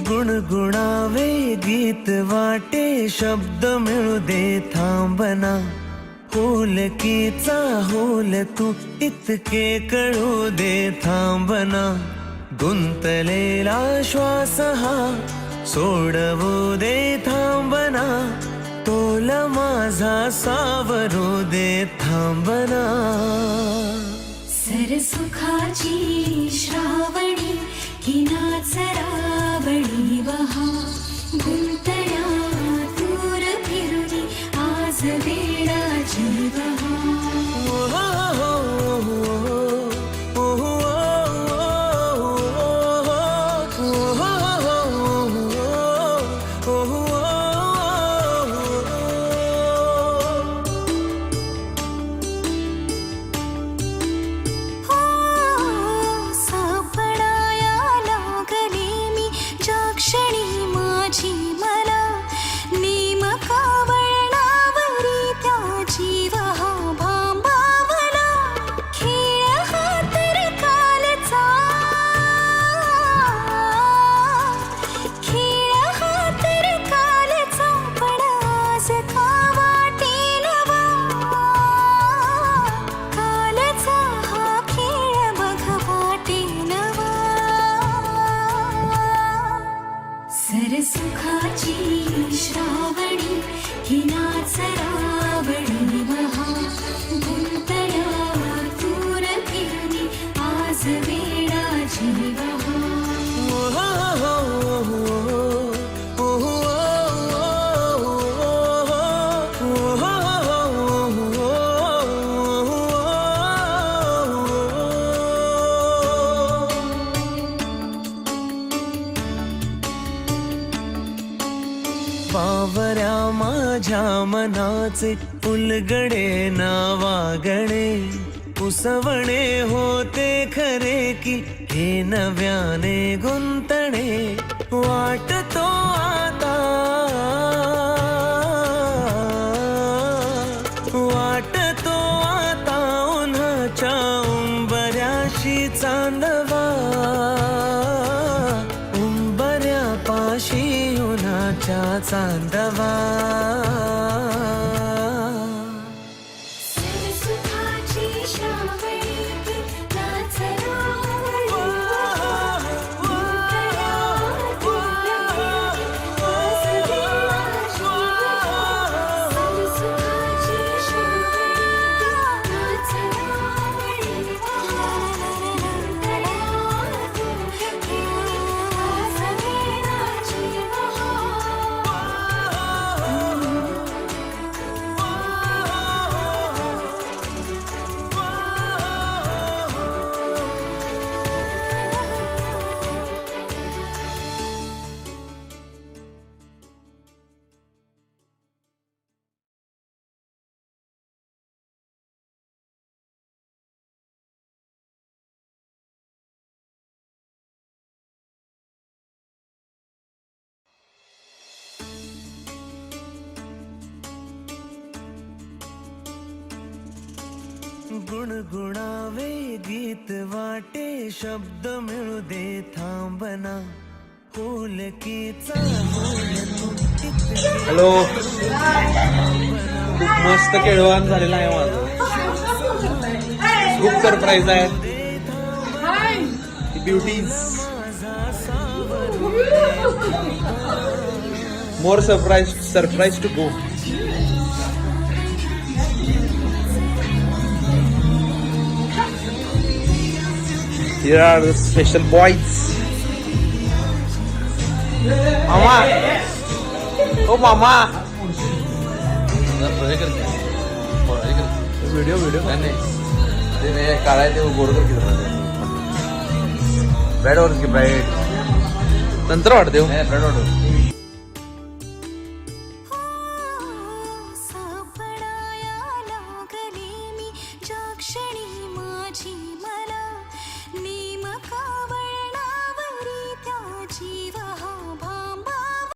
गुणगुणावे गीत वाटे शब्द मिळू दे थांबना होलकीचा होल तू इतके कळू दे थांबना गुंतलेला श्वास हा सोडवू दे थांबना तोल माझा सावरू दे थांबना सरसुखाची श्रावणी किनाच रावणी वहा गुंतल्या दूर फिरुनी आज वेळाची वहा सरसुखाची श्रावणी किनाच रावणी वहा गुंतल्या दूर फिरुनी आज वेळाची वहा बावऱ्या माझ्या मनाचे उलगडे नावागणे उसवणे होते खरे की हे नव्याने गुंतणे वाटतो आता उन्हाच्या उंबऱ्याशी चांदवा उंबऱ्यापाशी उन्हाच्या चांदवा सरसुखाची श्रावणी किनाच रावणी वहा गुंतल्या दूर फिरुनी आज वेळाची वहा सरसुखाची श्रावणी किनाच रावणी वहा गुंतल्या दूर फिरुनी आज वेळाची वहा गुणगुणावे गीत वाटे शब्द मिळू दे थांबना होलकीचा होल तू इतके हॅलो, खूप मस्त केळवण झालेला आहे माझं. खूप सरप्राईज आहे. Beauties more surprise to go. Here are the special boys. Mama. Oh mama. Video नहीं ते काढा ते गोड कर ब्रेड वर ब्रेड नंतर वाटते ब्रेड वाटत